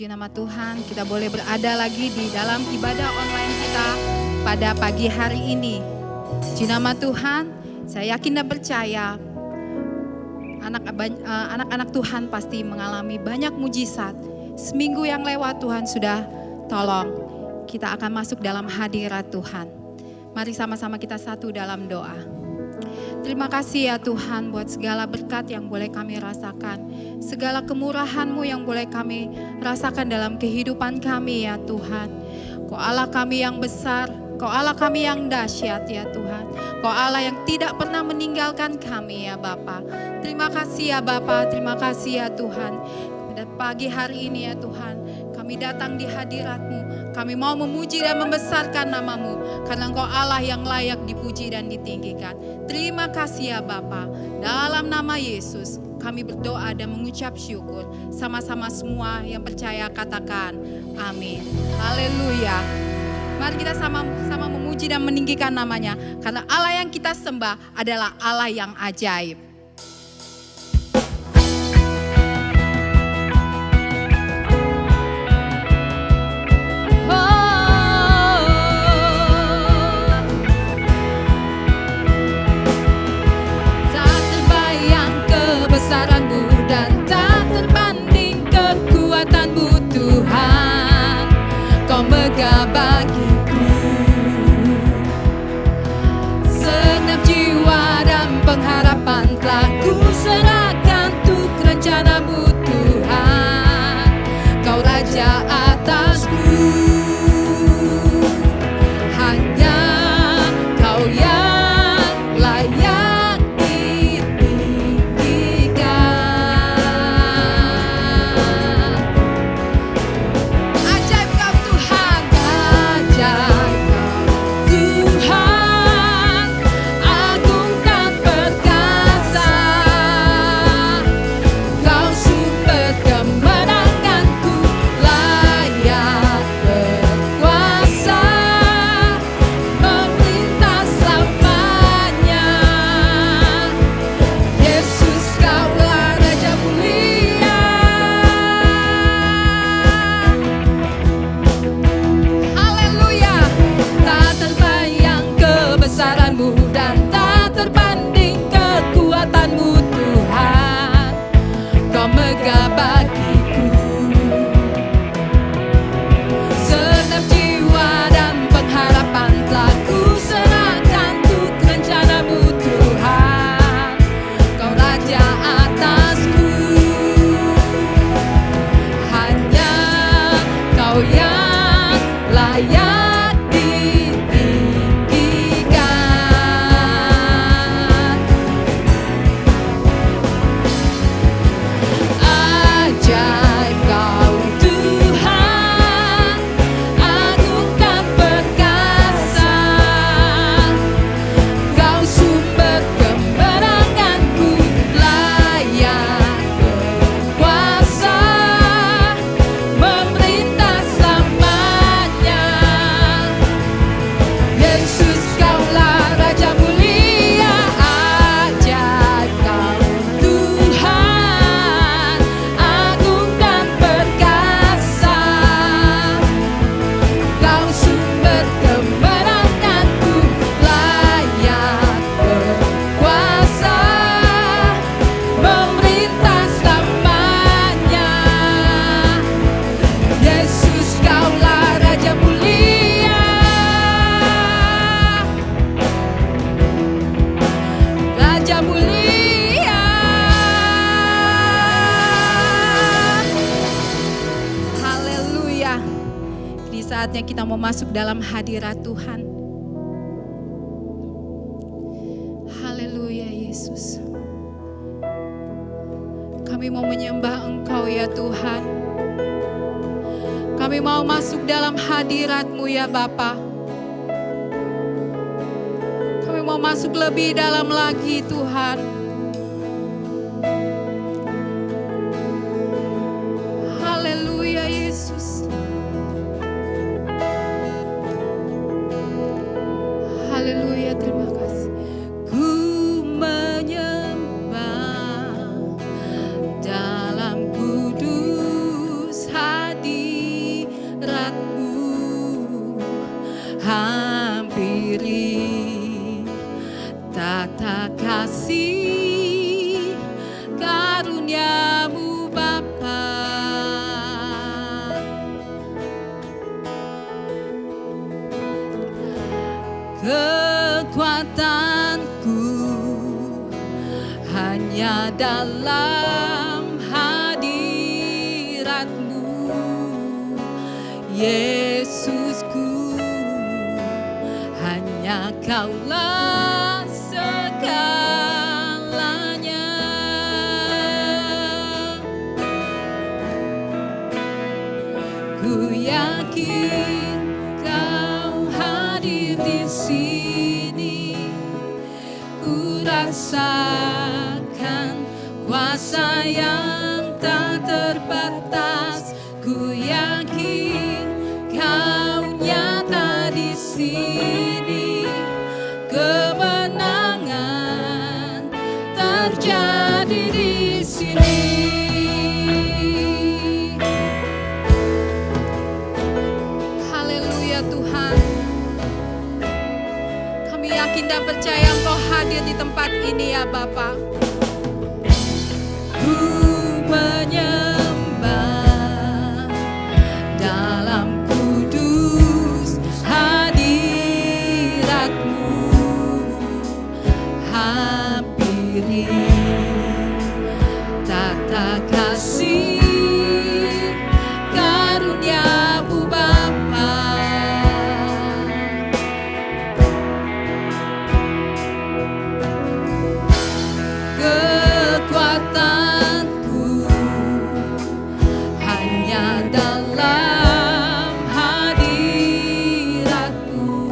Puji nama Tuhan, kita boleh berada lagi di dalam ibadah online kita pada pagi hari ini. Puji nama Tuhan, saya yakin dan percaya anak-anak Tuhan pasti mengalami banyak mujizat. Seminggu yang lewat Tuhan sudah tolong. Kita akan masuk dalam hadirat Tuhan. Mari sama-sama kita satu dalam doa. Terima kasih ya Tuhan buat segala berkat yang boleh kami rasakan. Segala kemurahan-Mu yang boleh kami rasakan dalam kehidupan kami ya Tuhan. Kau Allah kami yang besar, Kau Allah kami yang dahsyat ya Tuhan. Kau Allah yang tidak pernah meninggalkan kami ya Bapa. Terima kasih ya Bapa, terima kasih ya Tuhan. Pada pagi hari ini ya Tuhan, kami datang di hadirat-Mu. Kami mau memuji dan membesarkan nama-Mu, karena Engkau Allah yang layak dipuji dan ditinggikan. Terima kasih ya Bapa. Dalam nama Yesus kami berdoa dan mengucap syukur. Sama-sama semua yang percaya katakan amin. Haleluya. Mari kita sama-sama memuji dan meninggikan namanya, karena Allah yang kita sembah adalah Allah yang ajaib. Megah bagiku, segenap jiwa dan pengharapan telah ku serahkan untuk rencana-Mu Tuhan. Kau Raja atasku, hanya Kau yang layak ditinggikan. Ajaib Kau Tuhan, agung dan perkasa. Kau sumber kemenanganku, layak berkuasa, memerintah selamanya. Yesus Kaulah Raja mulia. Haleluya. Tak terbayang kebesaran-Mu dan tak terbanding kekuatan-Mu Tuhan. Kau megah bagiku, segenap jiwa dan pengharapan telah ku serahkan untuk rencana-Mu Tuhan. Kau Raja atasku, hanya Kau yang layak ditinggikan. Ajaib Kau Tuhan, agung dan perkasa. Kau sumber kemenanganku, layak berkuasa, memerintah selamanya. Yesus Kaulah Raja mulia. Ajaib Kau Tuhan, agung dan perkasa. Kau sumber kemenanganku, layak berkuasa, memerintah selamanya. Yesus Kaulah Raja mulia. Raja mulia. Haleluya. Di saatnya kita mau masuk dalam hadirat Tuhan. Haleluya Yesus. Kami mau menyembah Engkau ya Tuhan. Kami mau masuk dalam hadirat-Mu ya Bapa. Kami mau masuk lebih dalam lagi Tuhan. Haleluya Yesus. Haleluya, terima kasih. Ku menyembah dalam kudus hadirat. hampiri tata kasih karuniamu Bapa. Kekuatanku hanya dalam hadirat-Mu, Yesusku, hanya Kaulah segalanya. Ku yakin Kau hadir di sini, ku rasakan kuasa yang tak terbatas. Ku yakin Kau nyata di sini, kemenangan terjadi di sini. Haleluya Tuhan. Kami yakin dan percaya Engkau hadir di tempat ini ya Bapa. Ku menyembah dalam kudus hadirat-Mu, hampiri tata kasih karuniamu Bapa. Kekuatanku hanya dalam hadirat-Mu,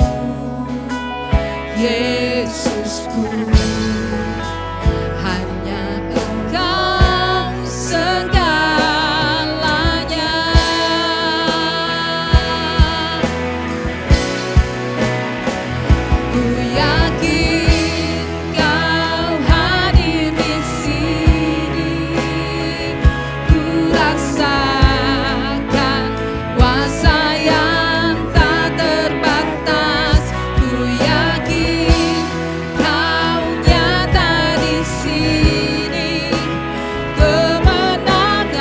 Yesusku, hanya Engkau segalanya. Ku yakin Kau hadir di sini, ku rasakan kuasa yang tak terbatas. Ku yakin Kau nyata di sini, kemenangan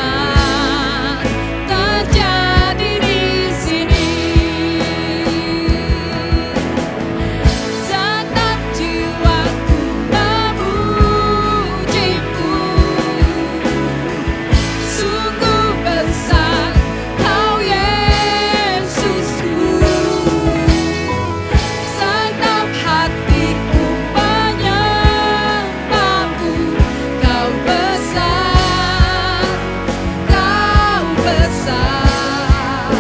terjadi di sini. Segenap jiwaku memuji-Mu, sungguh besar Kau Yesusku. Segenap hatiku menyembah-Mu, Kau besar, Kau besar,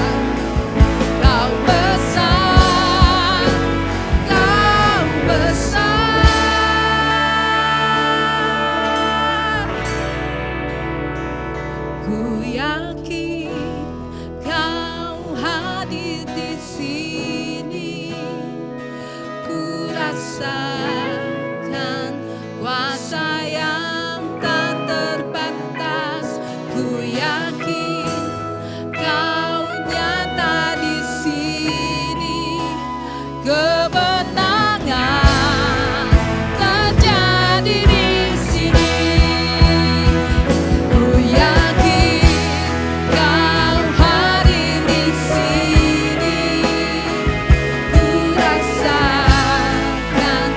Kau besar, Kau besar. Ku yakin Kau hadir di sini, ku rasakan kuasa yang tak terbatas. Ku yakin Kau nyata di sini, kemenangan terjadi di sini. Ku yakin Kau hadir di sini, ku rasakan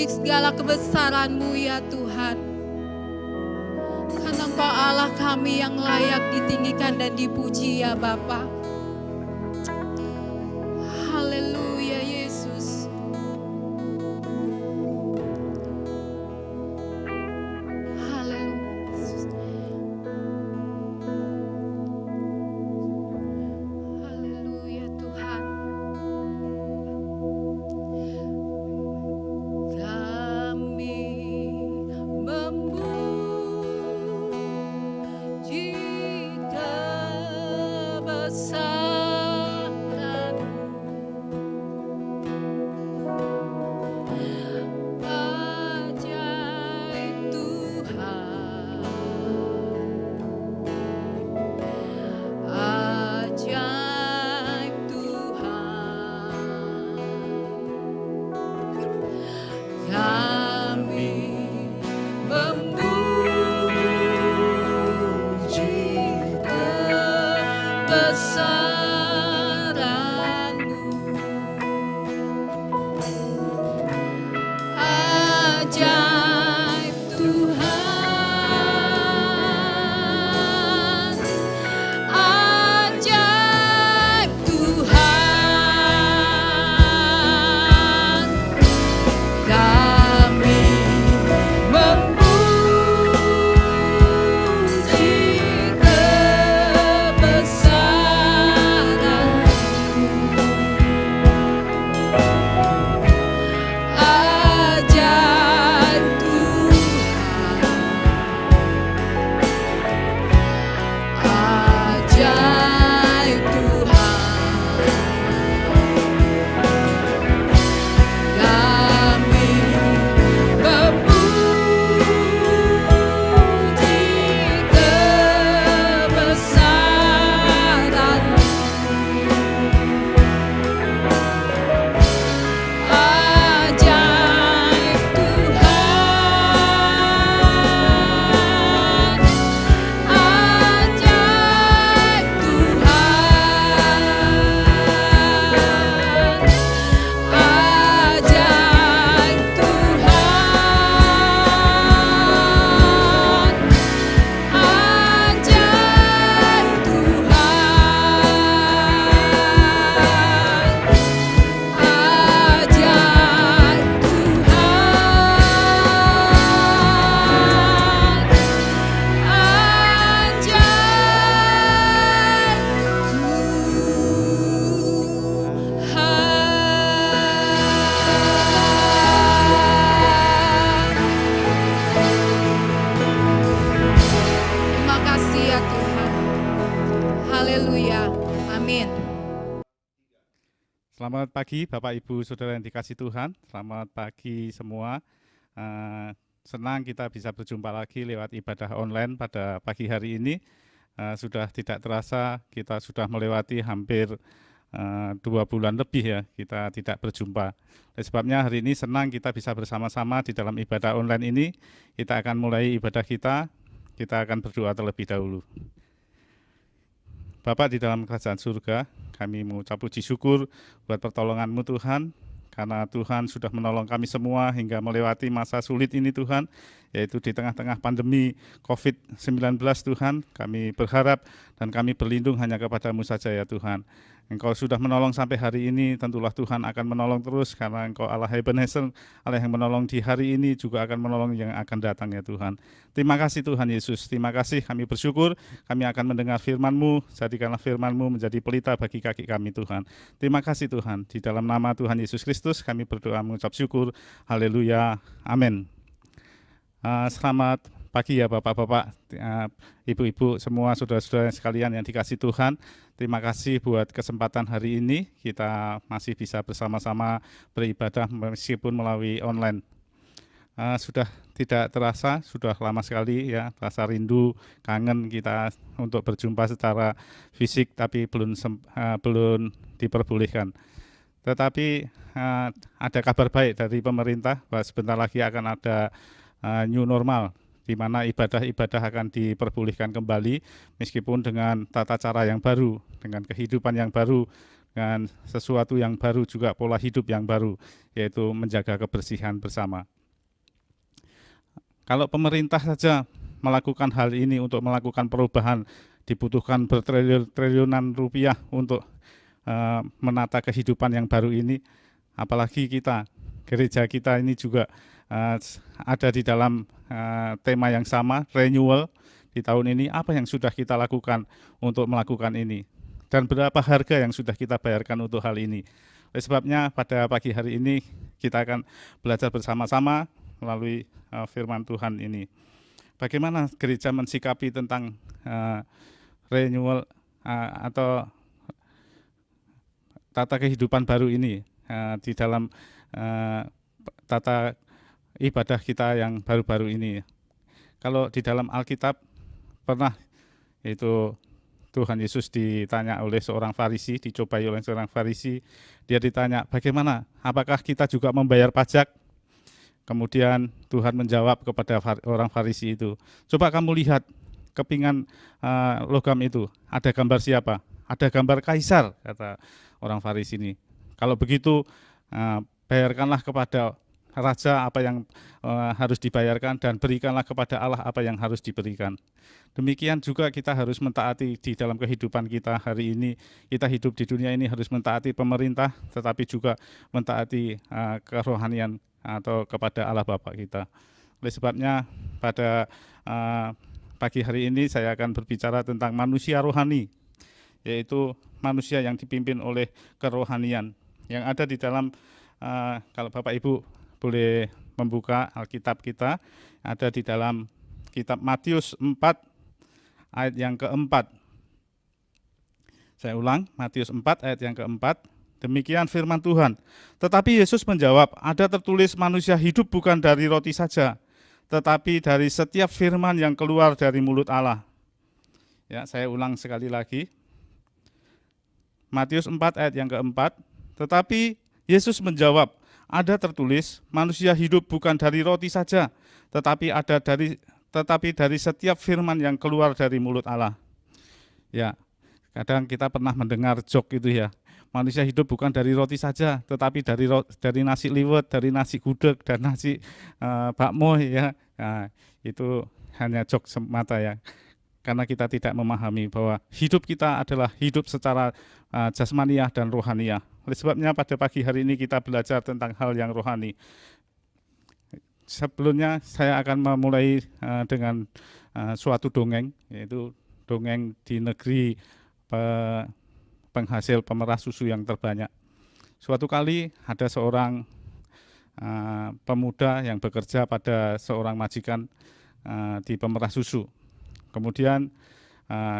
segala kebesaran-Mu ya Tuhan. Karena Engkau Allah kami yang layak ditinggikan dan dipuji ya Bapa. Haleluya Yesus. Haleluya Yesus. Haleluya Tuhan. Kami memuji kebesaran-Mu, ajaib Tuhan, ajaib Tuhan. Kami memuji kebesaran-Mu, ajaib Tuhan, ajaib Tuhan. Kami memuji Selamat pagi Bapak Ibu Saudara yang dikasih Tuhan, selamat pagi semua. Senang kita bisa berjumpa lagi lewat ibadah online pada pagi hari ini. Sudah tidak terasa kita sudah melewati hampir 2 bulan lebih ya kita tidak berjumpa. Oleh sebabnya hari ini senang kita bisa bersama-sama di dalam ibadah online ini. Kita akan mulai ibadah kita akan berdoa terlebih dahulu. Bapa di dalam kerajaan surga, kami mengucap puji syukur buat pertolongan-Mu Tuhan, karena Tuhan sudah menolong kami semua hingga melewati masa sulit ini Tuhan, yaitu di tengah-tengah pandemi COVID-19 Tuhan. Kami berharap dan kami berlindung hanya kepada-Mu saja ya Tuhan. Engkau sudah menolong sampai hari ini, tentulah Tuhan akan menolong terus, karena Engkau Allah Ebenezer, Allah yang menolong di hari ini juga akan menolong yang akan datang ya Tuhan. Terima kasih Tuhan Yesus, terima kasih, kami bersyukur, kami akan mendengar firman-Mu, jadikanlah firman-Mu menjadi pelita bagi kaki kami Tuhan. Terima kasih Tuhan, di dalam nama Tuhan Yesus Kristus kami berdoa mengucap syukur, haleluya, amin. Selamat pagi ya Bapak-Bapak, Ibu-ibu, semua saudara-saudara sekalian yang dikasih Tuhan. Terima kasih buat kesempatan hari ini kita masih bisa bersama-sama beribadah meskipun melalui online. Sudah tidak terasa, sudah lama sekali ya, rasa rindu, kangen kita untuk berjumpa secara fisik, tapi belum diperbolehkan. Tetapi ada kabar baik dari pemerintah bahwa sebentar lagi akan ada new normal, di mana ibadah-ibadah akan diperbolehkan kembali meskipun dengan tata cara yang baru, dengan kehidupan yang baru, dengan sesuatu yang baru juga pola hidup yang baru, yaitu menjaga kebersihan bersama. Kalau pemerintah saja melakukan hal ini untuk melakukan perubahan, dibutuhkan bertriliunan rupiah untuk menata kehidupan yang baru ini, apalagi kita, gereja kita ini juga ada di dalam tema yang sama, renewal di tahun ini. Apa yang sudah kita lakukan untuk melakukan ini, dan berapa harga yang sudah kita bayarkan untuk hal ini. Oleh sebabnya pada pagi hari ini kita akan belajar bersama-sama melalui firman Tuhan ini. Bagaimana gereja mensikapi tentang renewal atau tata kehidupan baru ini di dalam tata ibadah kita yang baru-baru ini. Kalau di dalam Alkitab pernah itu Tuhan Yesus ditanya oleh seorang Farisi, dicobai oleh seorang Farisi, dia ditanya, bagaimana? Apakah kita juga membayar pajak? Kemudian Tuhan menjawab kepada orang Farisi itu, coba kamu lihat kepingan logam itu, ada gambar siapa? Ada gambar kaisar, kata orang Farisi ini. Kalau begitu bayarkanlah kepada raja apa yang harus dibayarkan, dan berikanlah kepada Allah apa yang harus diberikan. Demikian juga kita harus mentaati di dalam kehidupan kita hari ini. Kita hidup di dunia ini harus mentaati pemerintah, tetapi juga mentaati kerohanian atau kepada Allah Bapa kita. Oleh sebabnya pada pagi hari ini saya akan berbicara tentang manusia rohani, yaitu manusia yang dipimpin oleh kerohanian yang ada di dalam kalau Bapak Ibu boleh membuka Alkitab kita, ada di dalam kitab Matius 4 ayat yang keempat. Saya ulang, Matius 4 ayat yang keempat. Demikian firman Tuhan. Tetapi Yesus menjawab, ada tertulis manusia hidup bukan dari roti saja, tetapi dari setiap firman yang keluar dari mulut Allah. Ya, saya ulang sekali lagi. Matius 4 ayat yang keempat. Tetapi Yesus menjawab, ada tertulis manusia hidup bukan dari roti saja, tetapi dari setiap firman yang keluar dari mulut Allah. Ya, kadang kita pernah mendengar joke itu ya. Manusia hidup bukan dari roti saja, tetapi dari nasi liwet, dari nasi gudeg, dan nasi bakmo ya. Nah, itu hanya joke semata ya. Karena kita tidak memahami bahwa hidup kita adalah hidup secara jasmaniah dan rohaniah. Oleh sebabnya pada pagi hari ini kita belajar tentang hal yang rohani. Sebelumnya saya akan memulai dengan suatu dongeng, yaitu dongeng di negeri penghasil pemerah susu yang terbanyak. Suatu kali ada seorang pemuda yang bekerja pada seorang majikan di pemerah susu. Kemudian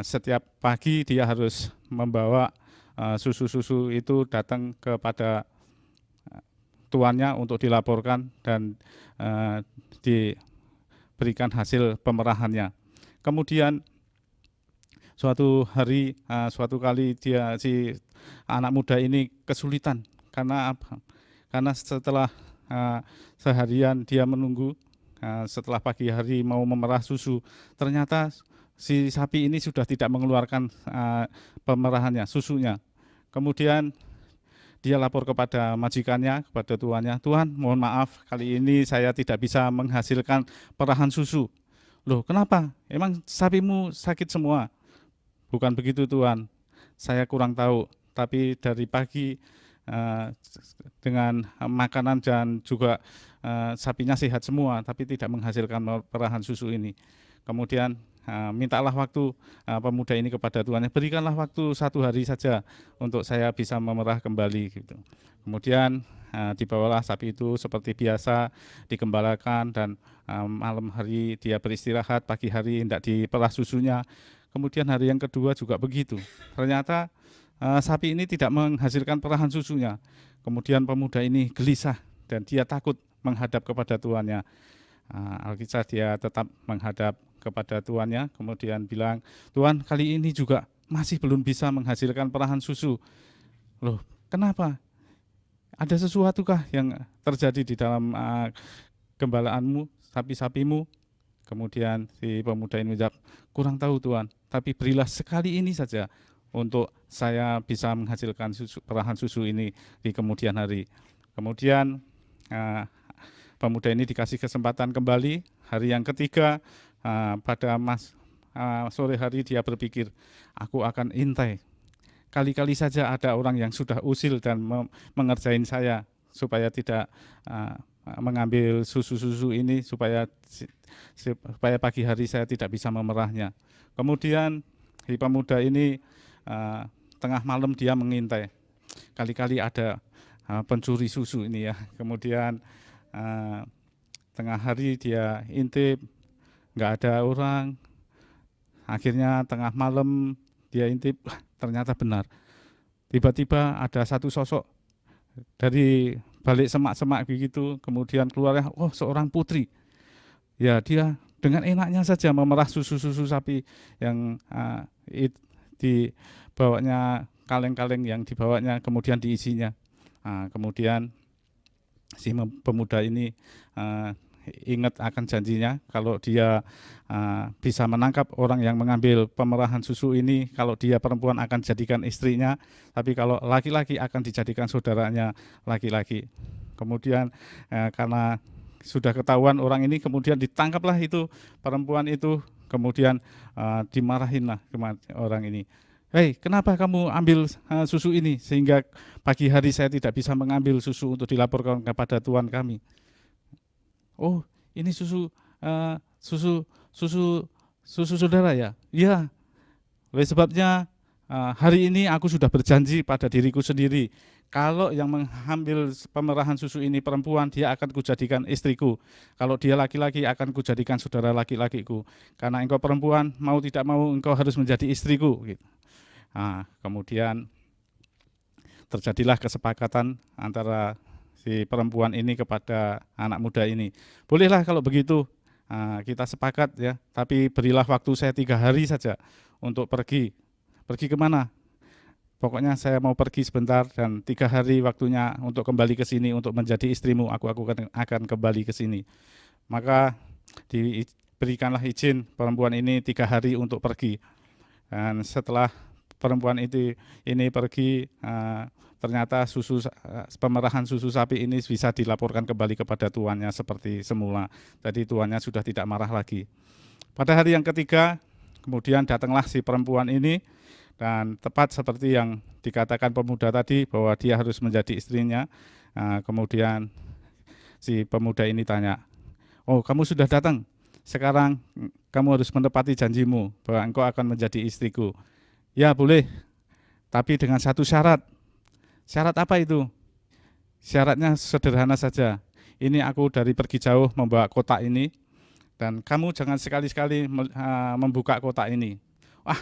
setiap pagi dia harus membawa susu-susu itu datang kepada tuannya untuk dilaporkan dan diberikan hasil pemerahannya. Kemudian suatu kali si anak muda ini kesulitan karena apa? Karena setelah seharian dia menunggu, setelah pagi hari mau memerah susu, ternyata si sapi ini sudah tidak mengeluarkan pemerahannya, susunya. Kemudian dia lapor kepada majikannya, kepada tuannya, Tuan, mohon maaf, kali ini saya tidak bisa menghasilkan perahan susu. Loh, kenapa? Emang sapimu sakit semua? Bukan begitu Tuan, saya kurang tahu, tapi dari pagi dengan makanan dan juga sapinya sehat semua, tapi tidak menghasilkan perahan susu ini. Kemudian mintalah waktu pemuda ini kepada tuannya, berikanlah waktu 1 hari saja untuk saya bisa memerah kembali gitu. Kemudian dibawalah sapi itu seperti biasa, digembalakan, dan malam hari dia beristirahat, pagi hari hendak diperah susunya. Kemudian hari yang kedua juga begitu. Ternyata sapi ini tidak menghasilkan perahan susunya. Kemudian pemuda ini gelisah dan dia takut menghadap kepada tuannya. Alkisah dia tetap menghadap kepada tuannya, kemudian bilang, Tuan, kali ini juga masih belum bisa menghasilkan perahan susu. Loh, kenapa? Ada sesuatukah yang terjadi di dalam gembalaanmu, sapi-sapimu? Kemudian si pemuda ini menjawab, kurang tahu Tuan, tapi berilah sekali ini saja untuk saya bisa menghasilkan perahan susu ini di kemudian hari. Kemudian pemuda ini dikasih kesempatan kembali. Hari yang ketiga, pada sore hari dia berpikir, aku akan intai. Kali-kali saja ada orang yang sudah usil dan mengerjain saya supaya tidak mengambil susu-susu ini, supaya pagi hari saya tidak bisa memerahnya. Kemudian si pemuda ini tengah malam dia mengintai. Kali-kali ada pencuri susu ini ya. Kemudian tengah hari dia intip, nggak ada orang. Akhirnya tengah malam dia intip, ternyata benar. Tiba-tiba ada satu sosok dari balik semak-semak begitu, kemudian keluarnya, oh seorang putri. Ya dia dengan enaknya saja memerah susu-susu sapi yang dibawanya, kaleng-kaleng yang dibawanya, kemudian diisinya. Kemudian si pemuda ini ingat akan janjinya, kalau dia bisa menangkap orang yang mengambil pemerahan susu ini, kalau dia perempuan akan jadikan istrinya, tapi kalau laki-laki akan dijadikan saudaranya laki-laki. Kemudian karena sudah ketahuan orang ini, kemudian ditangkaplah itu perempuan itu, kemudian dimarahinlah orang ini. Hei, kenapa kamu ambil susu ini sehingga pagi hari saya tidak bisa mengambil susu untuk dilaporkan kepada Tuhan kami? Oh, ini susu saudara ya? Iya. Oleh sebabnya hari ini aku sudah berjanji pada diriku sendiri, kalau yang mengambil pemerahan susu ini perempuan, dia akan kujadikan istriku. Kalau dia laki-laki, akan kujadikan saudara laki-lakiku. Karena engkau perempuan, mau tidak mau engkau harus menjadi istriku. Gitu. Kemudian terjadilah kesepakatan antara si perempuan ini kepada anak muda ini. Bolehlah kalau begitu, kita sepakat ya, tapi berilah waktu saya 3 hari saja untuk pergi. Pergi kemana? Pokoknya saya mau pergi sebentar dan 3 hari waktunya untuk kembali ke sini untuk menjadi istrimu. Aku akan kembali ke sini. Maka diberikanlah izin perempuan ini 3 hari untuk pergi. Dan setelah perempuan ini pergi, ternyata pemerahan susu sapi ini bisa dilaporkan kembali kepada tuannya seperti semula. Jadi tuannya sudah tidak marah lagi. Pada hari yang ketiga, kemudian datanglah si perempuan ini, dan tepat seperti yang dikatakan pemuda tadi, bahwa dia harus menjadi istrinya. Kemudian si pemuda ini tanya, oh kamu sudah datang, sekarang kamu harus menepati janjimu bahwa engkau akan menjadi istriku. Ya boleh, tapi dengan satu syarat. Syarat apa itu? Syaratnya sederhana saja. Ini aku dari pergi jauh membawa kotak ini, dan kamu jangan sekali-sekali membuka kotak ini. Wah,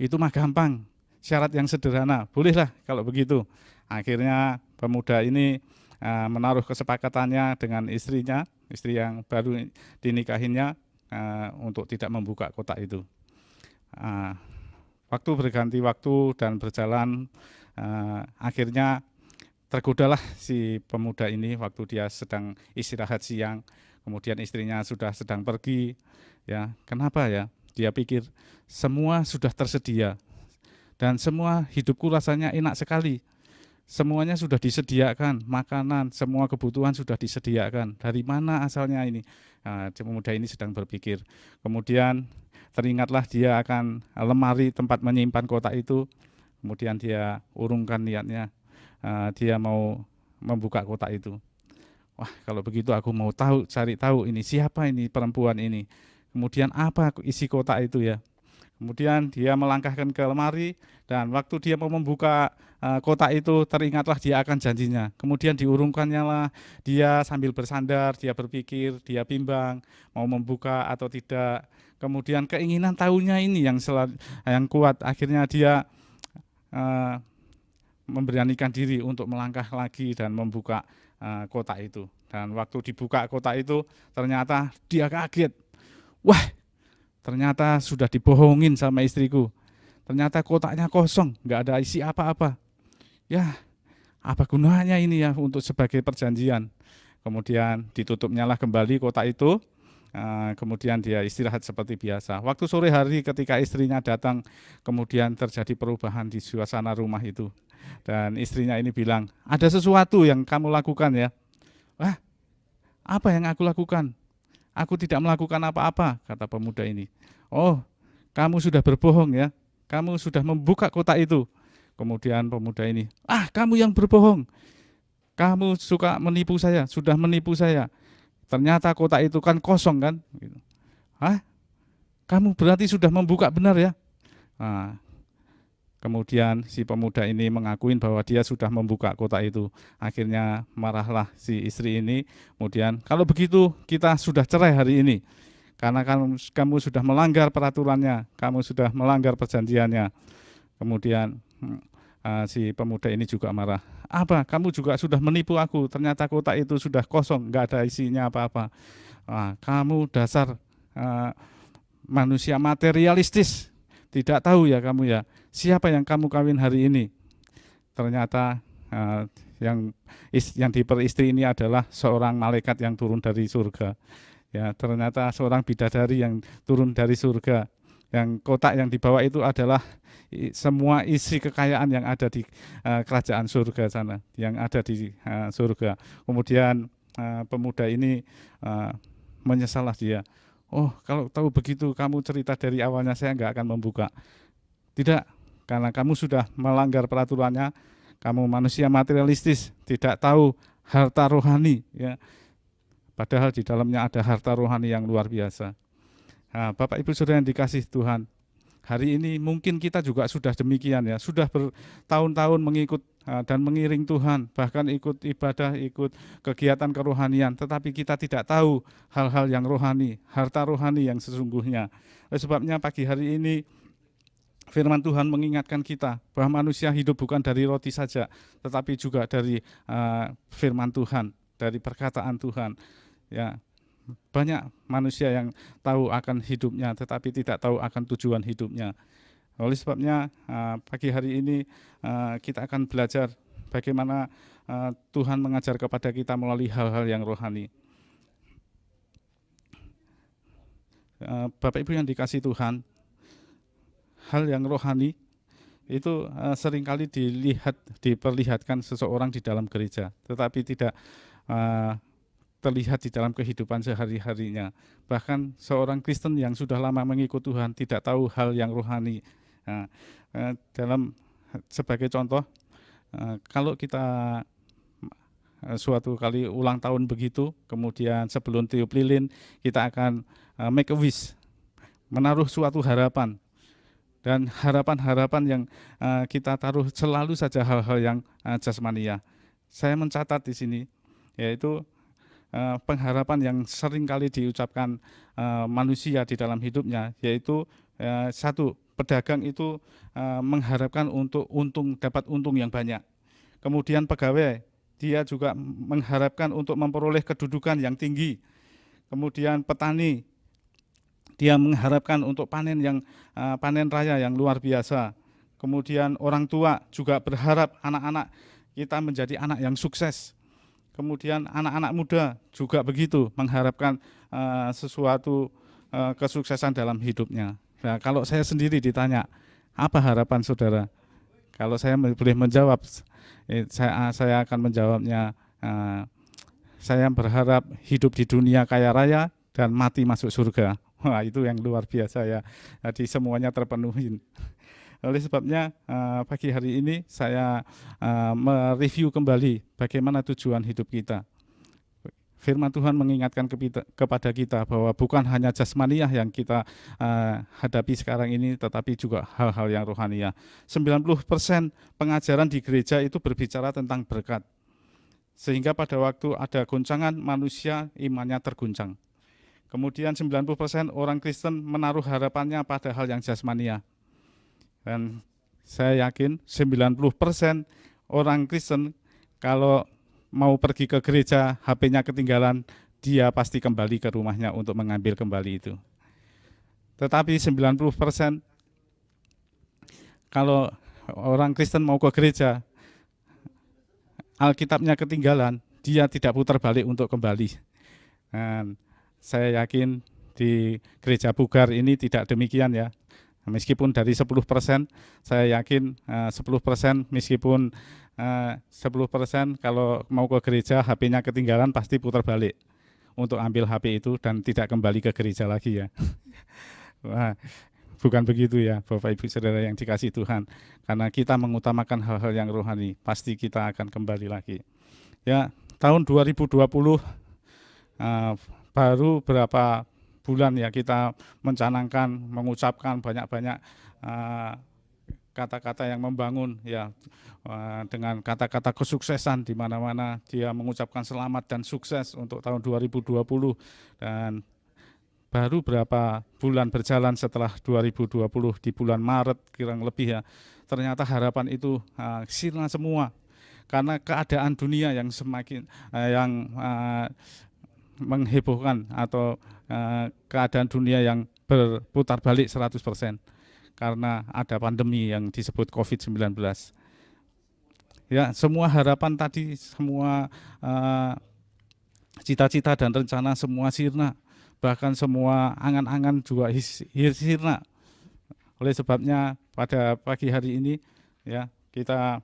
itu mah gampang, syarat yang sederhana, bolehlah kalau begitu. Akhirnya pemuda ini menaruh kesepakatannya dengan istrinya, istri yang baru dinikahinya, untuk tidak membuka kotak itu. Waktu berganti waktu dan berjalan, akhirnya tergodalah si pemuda ini waktu dia sedang istirahat siang, kemudian istrinya sudah sedang pergi. Ya, kenapa ya? Dia pikir semua sudah tersedia dan semua hidupku rasanya enak sekali. Semuanya sudah disediakan, makanan, semua kebutuhan sudah disediakan. Dari mana asalnya ini? Pemuda ini sedang berpikir. Kemudian teringatlah dia akan lemari tempat menyimpan kotak itu. Kemudian dia urungkan niatnya, dia mau membuka kotak itu. Wah, kalau begitu aku mau cari tahu ini siapa ini perempuan ini. Kemudian apa isi kotak itu ya. Kemudian dia melangkahkan ke lemari, dan waktu dia mau membuka kotak itu, teringatlah dia akan janjinya. Kemudian diurungkannya lah, dia sambil bersandar, dia berpikir, dia bimbang mau membuka atau tidak. Kemudian keinginan tahunya ini yang kuat, akhirnya dia memberanikan diri untuk melangkah lagi dan membuka kotak itu. Dan waktu dibuka kotak itu, ternyata dia kaget. Wah, ternyata sudah dibohongin sama istriku. Ternyata kotaknya kosong, nggak ada isi apa-apa. Ya, apa gunanya ini ya untuk sebagai perjanjian. Kemudian ditutupnya lah kembali kotak itu. Kemudian dia istirahat seperti biasa. Waktu sore hari ketika istrinya datang, kemudian terjadi perubahan di suasana rumah itu. Dan istrinya ini bilang, ada sesuatu yang kamu lakukan ya. Wah, Apa yang aku lakukan? Aku tidak melakukan apa-apa, kata pemuda ini. Oh, kamu sudah berbohong ya. Kamu sudah membuka kotak itu. Kemudian pemuda ini, kamu yang berbohong. Kamu suka menipu saya, sudah menipu saya. Ternyata kotak itu kan kosong kan? Kamu berarti sudah membuka benar ya? Nah, kemudian si pemuda ini mengakuin bahwa dia sudah membuka kotak itu. Akhirnya marahlah si istri ini. Kemudian, kalau begitu kita sudah cerai hari ini. Karena kamu sudah melanggar peraturannya, kamu sudah melanggar perjanjiannya. Kemudian si pemuda ini juga marah. Apa? Kamu juga sudah menipu aku. Ternyata kotak itu sudah kosong, nggak ada isinya apa-apa. Kamu dasar manusia materialistis. Tidak tahu ya kamu ya. Siapa yang kamu kawin hari ini? Ternyata yang diperistri ini adalah seorang malaikat yang turun dari surga. Ya, ternyata seorang bidadari yang turun dari surga. Yang kotak yang dibawa itu adalah semua isi kekayaan yang ada di kerajaan surga sana, yang ada di surga. Kemudian pemuda ini menyesallah dia. Oh, kalau tahu begitu kamu cerita dari awalnya, saya nggak akan membuka. Tidak, karena kamu sudah melanggar peraturannya. Kamu manusia materialistis, tidak tahu harta rohani, ya. Padahal di dalamnya ada harta rohani yang luar biasa. Nah, Bapak Ibu Saudara yang dikasih Tuhan, hari ini mungkin kita juga sudah demikian ya, sudah bertahun-tahun mengikut dan mengiring Tuhan, bahkan ikut ibadah, ikut kegiatan kerohanian, tetapi kita tidak tahu hal-hal yang rohani, harta rohani yang sesungguhnya. Oleh sebabnya pagi hari ini firman Tuhan mengingatkan kita bahwa manusia hidup bukan dari roti saja, tetapi juga dari firman Tuhan, dari perkataan Tuhan. Ya, banyak manusia yang tahu akan hidupnya, tetapi tidak tahu akan tujuan hidupnya. Oleh sebabnya pagi hari ini kita akan belajar bagaimana Tuhan mengajar kepada kita melalui hal-hal yang rohani. Bapak Ibu yang dikasih Tuhan, hal yang rohani itu seringkali diperlihatkan seseorang di dalam gereja, tetapi tidak terlihat di dalam kehidupan sehari-harinya. Bahkan seorang Kristen yang sudah lama mengikut Tuhan tidak tahu hal yang rohani. Sebagai contoh, kalau kita suatu kali ulang tahun begitu, kemudian sebelum tiup lilin kita akan make a wish, menaruh suatu harapan. Dan harapan-harapan yang kita taruh selalu saja hal-hal yang jasmania. Saya mencatat di sini, yaitu pengharapan yang sering kali diucapkan manusia di dalam hidupnya, yaitu satu, pedagang itu mengharapkan untuk dapat untung yang banyak. Kemudian pegawai, dia juga mengharapkan untuk memperoleh kedudukan yang tinggi. Kemudian petani, dia mengharapkan untuk panen raya yang luar biasa. Kemudian orang tua juga berharap anak-anak kita menjadi anak yang sukses. Kemudian anak-anak muda juga begitu, mengharapkan sesuatu kesuksesan dalam hidupnya. Nah, kalau saya sendiri ditanya, apa harapan saudara? Kalau saya boleh menjawab, saya akan menjawabnya, saya berharap hidup di dunia kaya raya dan mati masuk surga. Wah, itu yang luar biasa ya. Jadi semuanya terpenuhi. Oleh sebabnya pagi hari ini saya mereview kembali bagaimana tujuan hidup kita. Firman Tuhan mengingatkan kepada kita bahwa bukan hanya jasmaniah yang kita hadapi sekarang ini, tetapi juga hal-hal yang rohania. 90% pengajaran di gereja itu berbicara tentang berkat. Sehingga pada waktu ada goncangan, manusia imannya terguncang. Kemudian 90% orang Kristen menaruh harapannya pada hal yang jasmania. Dan saya yakin 90% orang Kristen kalau mau pergi ke gereja, HP-nya ketinggalan, dia pasti kembali ke rumahnya untuk mengambil kembali itu. Tetapi 90% kalau orang Kristen mau ke gereja, Alkitabnya ketinggalan, dia tidak putar balik untuk kembali. Dan saya yakin di gereja Pugar ini tidak demikian ya. Meskipun dari 10%, saya yakin 10% meskipun 10% kalau mau ke gereja HP-nya ketinggalan pasti putar balik. untuk ambil HP itu dan tidak kembali ke gereja lagi ya. Wah, bukan begitu ya Bapak Ibu Saudara yang dikasihi Tuhan. Karena kita mengutamakan hal-hal yang rohani, pasti kita akan kembali lagi. Ya, tahun 2020 baru berapa bulan ya kita mencanangkan, mengucapkan banyak-banyak kata-kata yang membangun ya, dengan kata-kata kesuksesan di mana-mana dia mengucapkan selamat dan sukses untuk tahun 2020, dan baru berapa bulan berjalan setelah 2020 di bulan Maret kurang lebih ya, ternyata harapan itu sirna semua karena keadaan dunia yang semakin menghebohkan atau keadaan dunia yang berputar balik 100%. Karena ada pandemi yang disebut COVID-19. Ya, semua harapan tadi, semua cita-cita dan rencana semua sirna, bahkan semua angan-angan juga sirna. Oleh sebabnya pada pagi hari ini ya kita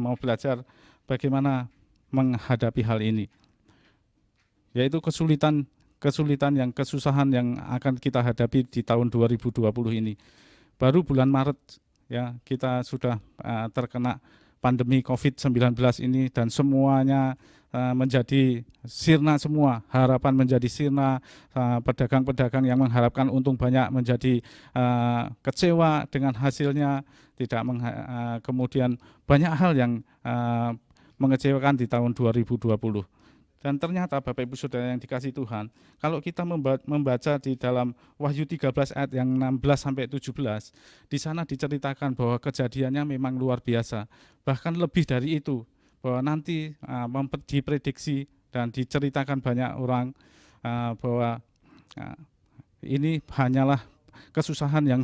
mau belajar bagaimana menghadapi hal ini, yaitu kesusahan yang akan kita hadapi di tahun 2020 ini. Baru bulan Maret ya kita sudah terkena pandemi COVID-19 ini dan semuanya menjadi sirna semua. Harapan menjadi sirna, pedagang-pedagang yang mengharapkan untung banyak menjadi kecewa dengan hasilnya, kemudian banyak hal yang mengecewakan di tahun 2020. Dan ternyata Bapak Ibu Saudara yang dikasihi Tuhan, kalau kita membaca di dalam Wahyu 13 ayat yang 16 sampai 17, di sana diceritakan bahwa kejadiannya memang luar biasa. Bahkan lebih dari itu, bahwa nanti diprediksi dan diceritakan banyak orang bahwa ini hanyalah kesusahan yang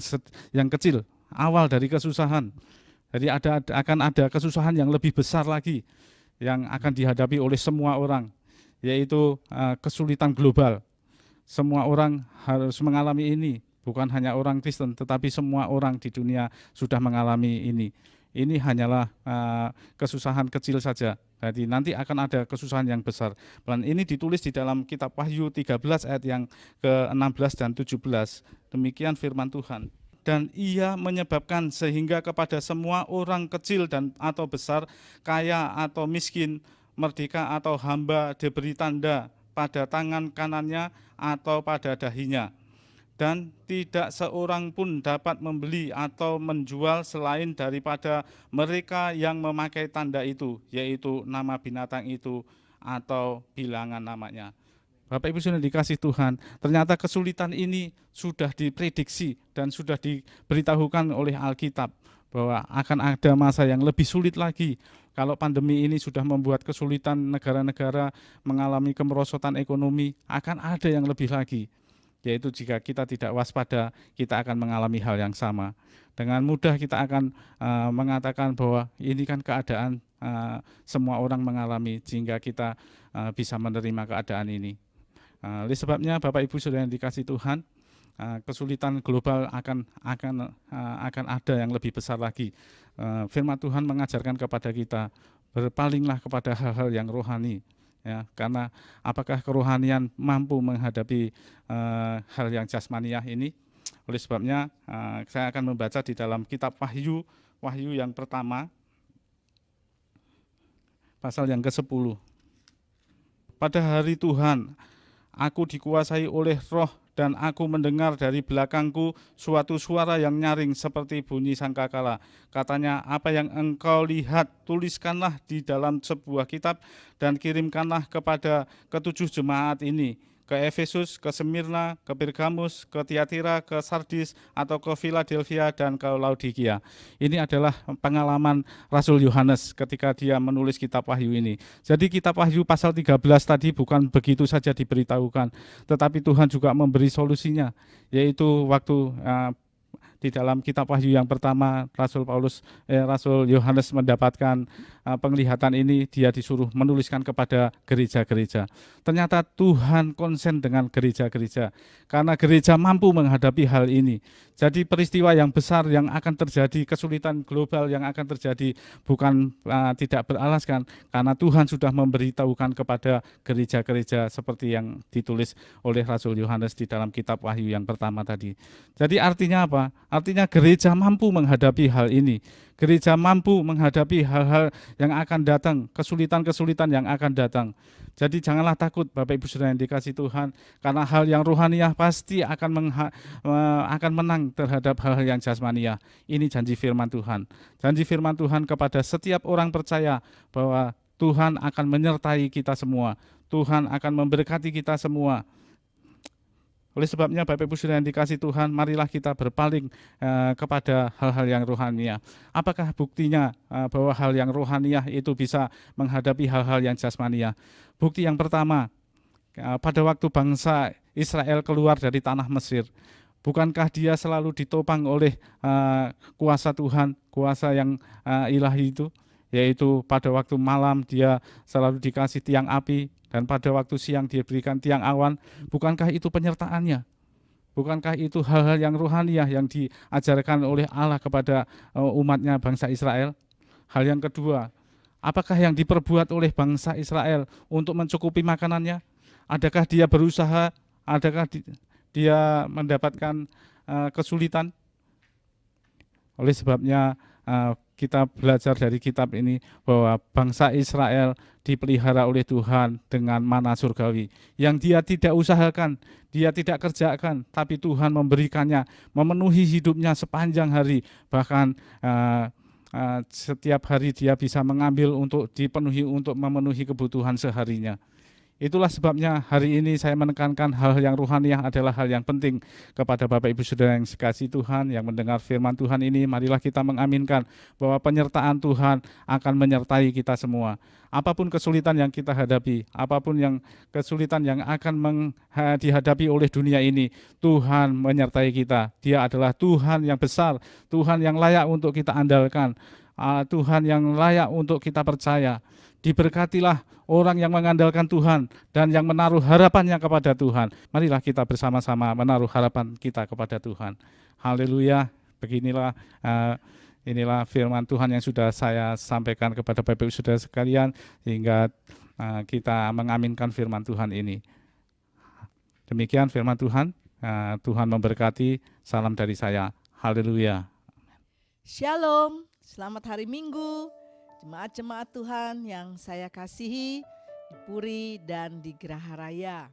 kecil, awal dari kesusahan. Jadi akan ada kesusahan yang lebih besar lagi yang akan dihadapi oleh semua orang, yaitu kesulitan global. Semua orang harus mengalami ini, bukan hanya orang Kristen, tetapi semua orang di dunia sudah mengalami ini. Ini hanyalah kesusahan kecil saja. Jadi nanti akan ada kesusahan yang besar. Dan ini ditulis di dalam kitab Wahyu 13 ayat yang ke-16 dan 17. Demikian firman Tuhan. Dan ia menyebabkan sehingga kepada semua orang kecil dan atau besar, kaya atau miskin, merdeka atau hamba diberi tanda pada tangan kanannya atau pada dahinya. Dan tidak seorang pun dapat membeli atau menjual selain daripada mereka yang memakai tanda itu, yaitu nama binatang itu atau bilangan namanya. Bapak Ibu sudah dikasih Tuhan, ternyata kesulitan ini sudah diprediksi dan sudah diberitahukan oleh Alkitab bahwa akan ada masa yang lebih sulit lagi. Kalau pandemi ini sudah membuat kesulitan negara-negara mengalami kemerosotan ekonomi, akan ada yang lebih lagi. Yaitu jika kita tidak waspada, kita akan mengalami hal yang sama. Dengan mudah kita akan mengatakan bahwa ini kan keadaan semua orang mengalami, sehingga kita bisa menerima keadaan ini. Oleh sebabnya Bapak Ibu Saudara yang dikasihi Tuhan, kesulitan global akan ada yang lebih besar lagi. Firman Tuhan mengajarkan kepada kita, berpalinglah kepada hal-hal yang rohani. Ya, karena apakah kerohanian mampu menghadapi hal yang jasmaniah ini? Oleh sebabnya saya akan membaca di dalam kitab Wahyu yang pertama, pasal yang ke-10. Pada hari Tuhan, aku dikuasai oleh Roh dan aku mendengar dari belakangku suatu suara yang nyaring seperti bunyi sangkakala. Katanya, apa yang engkau lihat, tuliskanlah di dalam sebuah kitab dan kirimkanlah kepada ketujuh jemaat ini, ke Efesus, ke Semirna, ke Pergamus, ke Tiatira, ke Sardis, atau ke Philadelphia, dan ke Laodikia. Ini adalah pengalaman Rasul Yohanes ketika dia menulis kitab Wahyu ini. Jadi kitab Wahyu pasal 13 tadi bukan begitu saja diberitahukan, tetapi Tuhan juga memberi solusinya, yaitu waktu di dalam kitab Wahyu yang pertama, Rasul Yohanes mendapatkan penglihatan ini dia disuruh menuliskan kepada gereja-gereja. Ternyata Tuhan konsen dengan gereja-gereja karena gereja mampu menghadapi hal ini. Jadi peristiwa yang besar yang akan terjadi, kesulitan global yang akan terjadi bukan tidak beralaskan karena Tuhan sudah memberitahukan kepada gereja-gereja seperti yang ditulis oleh Rasul Yohanes di dalam kitab Wahyu yang pertama tadi. Jadi artinya apa? Artinya gereja mampu menghadapi hal ini. Gereja mampu menghadapi hal-hal yang akan datang, kesulitan-kesulitan yang akan datang. Jadi janganlah takut Bapak Ibu Saudara yang dikasihi Tuhan, karena hal yang rohaniah pasti akan menang terhadap hal-hal yang jasmaniah. Ini janji firman Tuhan. Janji firman Tuhan kepada setiap orang percaya bahwa Tuhan akan menyertai kita semua. Tuhan akan memberkati kita semua. Oleh sebabnya Bapak Ibu Saudara yang dikasihi Tuhan, marilah kita berpaling kepada hal-hal yang rohaniah. Apakah buktinya bahwa hal yang rohaniah itu bisa menghadapi hal-hal yang jasmaniah? Bukti yang pertama, pada waktu bangsa Israel keluar dari tanah Mesir, bukankah dia selalu ditopang oleh kuasa Tuhan, kuasa yang ilahi itu? Yaitu pada waktu malam dia selalu dikasih tiang api, dan pada waktu siang dia berikan tiang awan. Bukankah itu penyertaannya? Bukankah itu hal-hal yang rohaniah yang diajarkan oleh Allah kepada umatnya bangsa Israel? Hal yang kedua, apakah yang diperbuat oleh bangsa Israel untuk mencukupi makanannya? Adakah dia berusaha? Adakah dia mendapatkan kesulitan? Oleh sebabnya kita belajar dari kitab ini bahwa bangsa Israel dipelihara oleh Tuhan dengan mana surgawi yang dia tidak usahakan, dia tidak kerjakan, tapi Tuhan memberikannya, memenuhi hidupnya sepanjang hari. Bahkan setiap hari dia bisa mengambil untuk dipenuhi, untuk memenuhi kebutuhan seharinya. Itulah sebabnya hari ini saya menekankan hal yang rohaniah adalah hal yang penting kepada Bapak Ibu Saudara yang dikasihi Tuhan, yang mendengar firman Tuhan ini. Marilah kita mengaminkan bahwa penyertaan Tuhan akan menyertai kita semua. Apapun kesulitan yang kita hadapi, apapun yang kesulitan yang akan dihadapi oleh dunia ini, Tuhan menyertai kita. Dia adalah Tuhan yang besar, Tuhan yang layak untuk kita andalkan, Tuhan yang layak untuk kita percaya. Diberkatilah orang yang mengandalkan Tuhan dan yang menaruh harapannya kepada Tuhan. Marilah kita bersama-sama menaruh harapan kita kepada Tuhan. Haleluya. Beginilah inilah firman Tuhan yang sudah saya sampaikan kepada Bapak Ibu Saudara sekalian, sehingga kita mengaminkan firman Tuhan ini. Demikian firman Tuhan. Tuhan memberkati. Salam dari saya. Haleluya. Shalom. Selamat hari Minggu. Jemaat-jemaat Tuhan yang saya kasihi di Puri dan di Geraha Raya.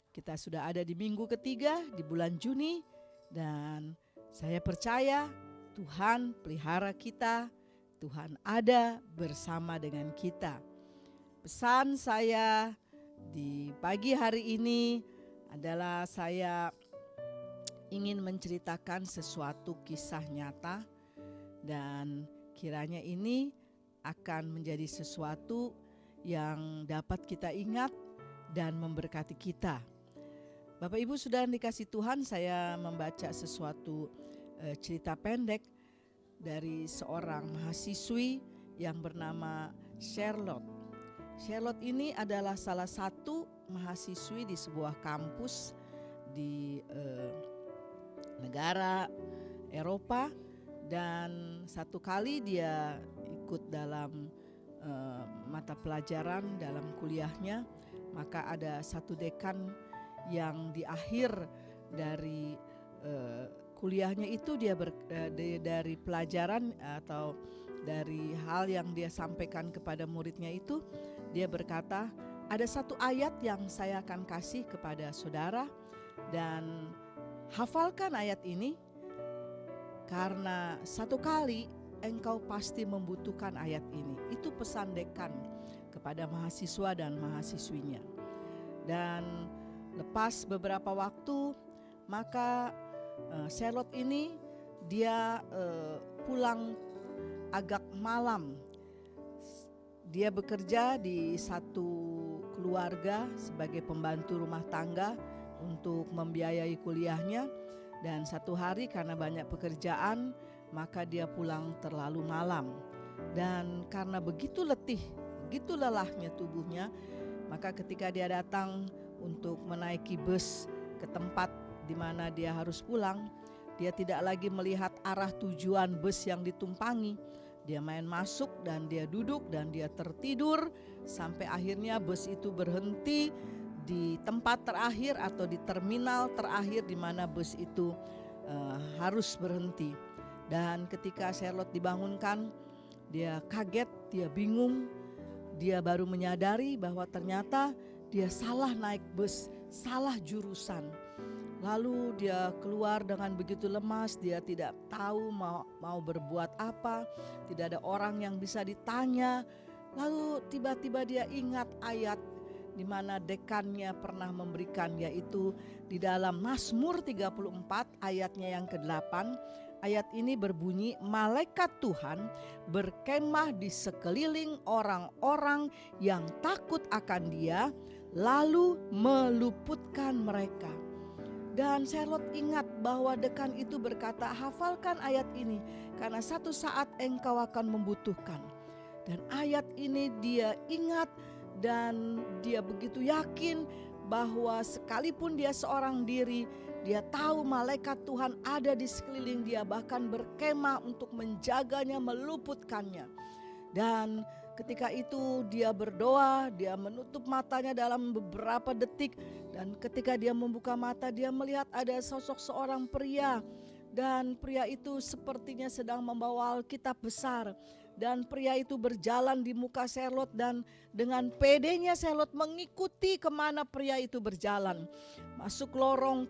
Kita sudah ada di minggu ketiga di bulan Juni, dan saya percaya Tuhan pelihara kita, Tuhan ada bersama dengan kita. Pesan saya di pagi hari ini adalah saya ingin menceritakan sesuatu kisah nyata, dan kiranya ini akan menjadi sesuatu yang dapat kita ingat dan memberkati kita. Bapak Ibu Saudara yang dikasihi Tuhan, saya membaca sesuatu cerita pendek dari seorang mahasiswi yang bernama Charlotte. Charlotte ini adalah salah satu mahasiswi di sebuah kampus di negara Eropa, dan satu kali dia ikut dalam mata pelajaran dalam kuliahnya, maka ada satu dekan yang di akhir dari kuliahnya itu dia dari pelajaran atau dari hal yang dia sampaikan kepada muridnya itu, dia berkata, ada satu ayat yang saya akan kasih kepada saudara, dan hafalkan ayat ini karena satu kali engkau pasti membutuhkan ayat ini. Itu pesan dekan kepada mahasiswa dan mahasiswinya. Dan lepas beberapa waktu, maka Charlotte ini dia pulang agak malam. Dia bekerja di satu keluarga sebagai pembantu rumah tangga untuk membiayai kuliahnya. Dan satu hari karena banyak pekerjaan, maka dia pulang terlalu malam. Dan karena begitu letih, begitu lelahnya tubuhnya, maka ketika dia datang untuk menaiki bus ke tempat di mana dia harus pulang, dia tidak lagi melihat arah tujuan bus yang ditumpangi. Dia main masuk dan dia duduk dan dia tertidur sampai akhirnya bus itu berhenti di tempat terakhir atau di terminal terakhir di mana bus itu harus berhenti. Dan ketika Charlotte dibangunkan, dia kaget, dia bingung, dia baru menyadari bahwa ternyata dia salah naik bus, salah jurusan. Lalu dia keluar dengan begitu lemas, dia tidak tahu mau berbuat apa, tidak ada orang yang bisa ditanya. Lalu tiba-tiba dia ingat ayat di mana dekannya pernah memberikan, yaitu di dalam Mazmur 34 ayatnya yang ke-8. Ayat ini berbunyi, malaikat Tuhan berkemah di sekeliling orang-orang yang takut akan Dia, lalu meluputkan mereka. Dan Charlotte ingat bahwa dekan itu berkata, hafalkan ayat ini karena satu saat engkau akan membutuhkan. Dan ayat ini dia ingat dan dia begitu yakin bahwa sekalipun dia seorang diri, dia tahu malaikat Tuhan ada di sekeliling dia, bahkan berkemah untuk menjaganya, meluputkannya. Dan ketika itu dia berdoa, dia menutup matanya dalam beberapa detik, dan ketika dia membuka mata dia melihat ada sosok seorang pria, dan pria itu sepertinya sedang membawa Alkitab besar. Dan pria itu berjalan di muka Charlotte dan dengan pedenya Charlotte mengikuti kemana pria itu berjalan. Masuk lorong,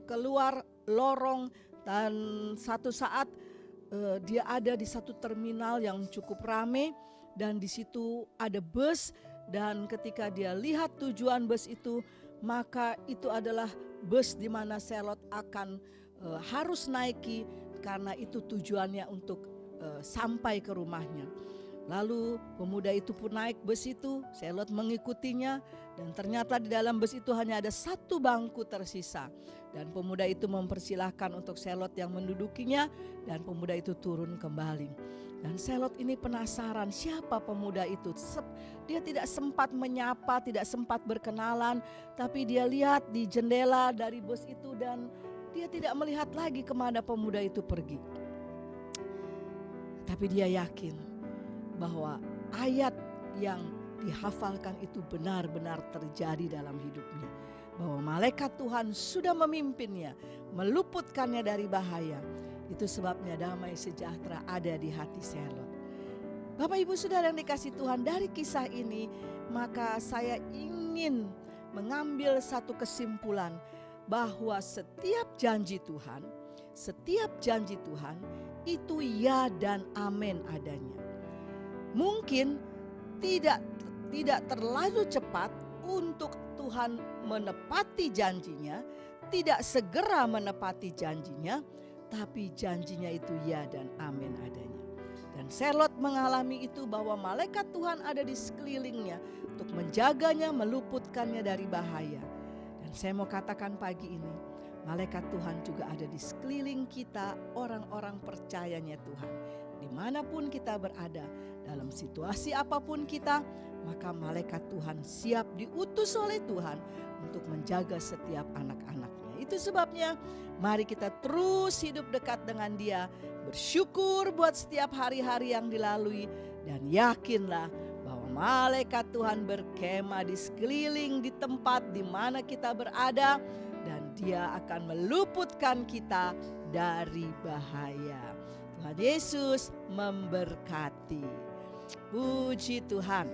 keluar lorong, dan satu saat dia ada di satu terminal yang cukup ramai dan di situ ada bus, dan ketika dia lihat tujuan bus itu, maka itu adalah bus di mana Charlotte akan harus naiki karena itu tujuannya untuk sampai ke rumahnya. Lalu pemuda itu pun naik bus itu, Charlotte mengikutinya, dan ternyata di dalam bus itu hanya ada satu bangku tersisa. Dan pemuda itu mempersilahkan untuk Charlotte yang mendudukinya, dan pemuda itu turun kembali. Dan Charlotte ini penasaran siapa pemuda itu. Dia tidak sempat menyapa, tidak sempat berkenalan, tapi dia lihat di jendela dari bus itu dan dia tidak melihat lagi kemana pemuda itu pergi. Tapi dia yakin bahwa ayat yang dihafalkan itu benar-benar terjadi dalam hidupnya. Bahwa malaikat Tuhan sudah memimpinnya, meluputkannya dari bahaya. Itu sebabnya damai sejahtera ada di hati Charlotte. Bapak Ibu Saudara yang dikasihi Tuhan, dari kisah ini maka saya ingin mengambil satu kesimpulan bahwa setiap janji Tuhan itu ya dan amin adanya. Mungkin tidak terlalu cepat untuk Tuhan menepati janjinya, tidak segera menepati janjinya, tapi janjinya itu ya dan amin adanya. Dan Charlotte mengalami itu bahwa malaikat Tuhan ada di sekelilingnya untuk menjaganya, meluputkannya dari bahaya. Dan saya mau katakan pagi ini, malaikat Tuhan juga ada di sekeliling kita, orang-orang percayanya Tuhan. Dimanapun kita berada, dalam situasi apapun kita, maka malaikat Tuhan siap diutus oleh Tuhan untuk menjaga setiap anak-anaknya. Itu sebabnya mari kita terus hidup dekat dengan Dia, bersyukur buat setiap hari-hari yang dilalui, dan yakinlah bahwa malaikat Tuhan berkemah di sekeliling di tempat di mana kita berada, dan Dia akan meluputkan kita dari bahaya. Tuhan Yesus memberkati. Puji Tuhan.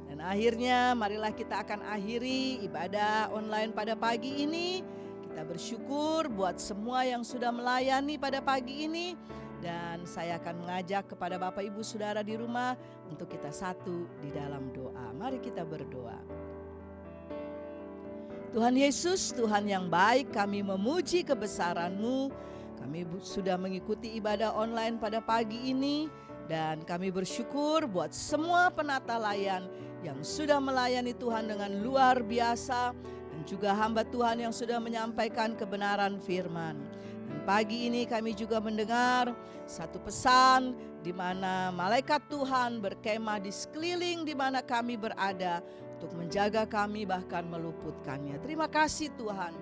Dan akhirnya marilah kita akan akhiri ibadah online pada pagi ini. Kita bersyukur buat semua yang sudah melayani pada pagi ini. Dan saya akan mengajak kepada Bapak Ibu Saudara di rumah untuk kita satu di dalam doa. Mari kita berdoa. Tuhan Yesus, Tuhan yang baik, kami memuji kebesaran-Mu. Kami sudah mengikuti ibadah online pada pagi ini, dan kami bersyukur buat semua penata layan yang sudah melayani Tuhan dengan luar biasa, dan juga hamba Tuhan yang sudah menyampaikan kebenaran firman. Dan pagi ini kami juga mendengar satu pesan di mana malaikat Tuhan berkemah di sekeliling di mana kami berada untuk menjaga kami bahkan meluputkannya. Terima kasih Tuhan.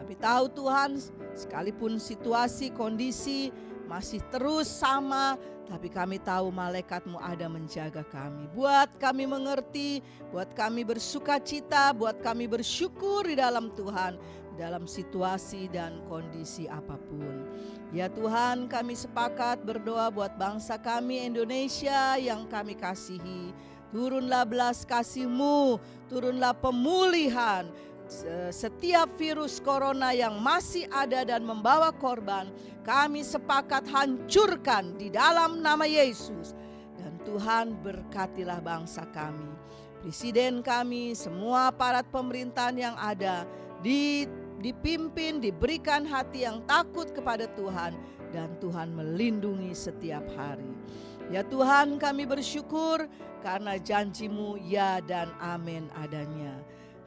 Kami tahu Tuhan, sekalipun situasi, kondisi masih terus sama, tapi kami tahu malaikat-Mu ada menjaga kami. Buat kami mengerti, buat kami bersuka cita, buat kami bersyukur di dalam Tuhan, dalam situasi dan kondisi apapun. Ya Tuhan, kami sepakat berdoa buat bangsa kami Indonesia yang kami kasihi. Turunlah belas kasih-Mu, turunlah pemulihan. Setiap virus corona yang masih ada dan membawa korban, kami sepakat hancurkan di dalam nama Yesus. Dan Tuhan berkatilah bangsa kami, presiden kami, semua aparat pemerintahan yang ada, dipimpin, diberikan hati yang takut kepada Tuhan, dan Tuhan melindungi setiap hari. Ya Tuhan, kami bersyukur karena janji-Mu ya dan amin adanya.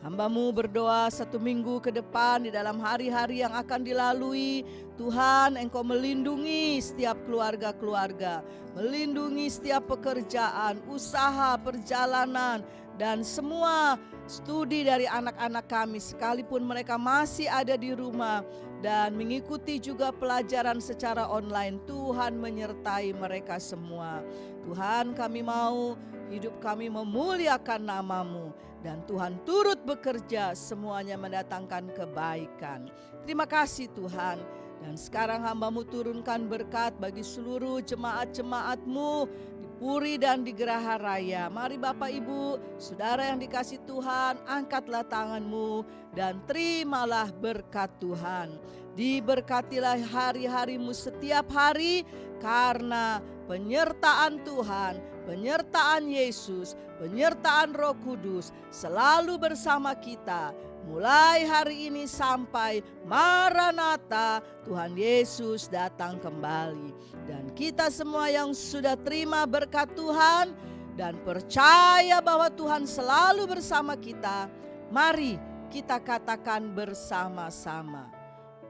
Hamba-Mu berdoa 1 minggu ke depan di dalam hari-hari yang akan dilalui. Tuhan, Engkau melindungi setiap keluarga-keluarga, melindungi setiap pekerjaan, usaha, perjalanan, dan semua studi dari anak-anak kami sekalipun mereka masih ada di rumah dan mengikuti juga pelajaran secara online. Tuhan menyertai mereka semua. Tuhan, kami mau hidup kami memuliakan nama-Mu, dan Tuhan turut bekerja semuanya mendatangkan kebaikan. Terima kasih Tuhan. Dan sekarang hamba-Mu turunkan berkat bagi seluruh jemaat-jemaat-Mu di Puri dan di Geraha Raya. Mari Bapak Ibu, saudara yang dikasih Tuhan, angkatlah tangan-Mu dan terimalah berkat Tuhan. Diberkatilah hari-harimu setiap hari karena penyertaan Tuhan, penyertaan Yesus, penyertaan Roh Kudus selalu bersama kita. Mulai hari ini sampai Maranatha, Tuhan Yesus datang kembali. Dan kita semua yang sudah terima berkat Tuhan dan percaya bahwa Tuhan selalu bersama kita, mari kita katakan bersama-sama,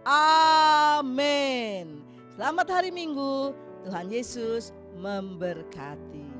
amin. Selamat hari Minggu, Tuhan Yesus memberkati.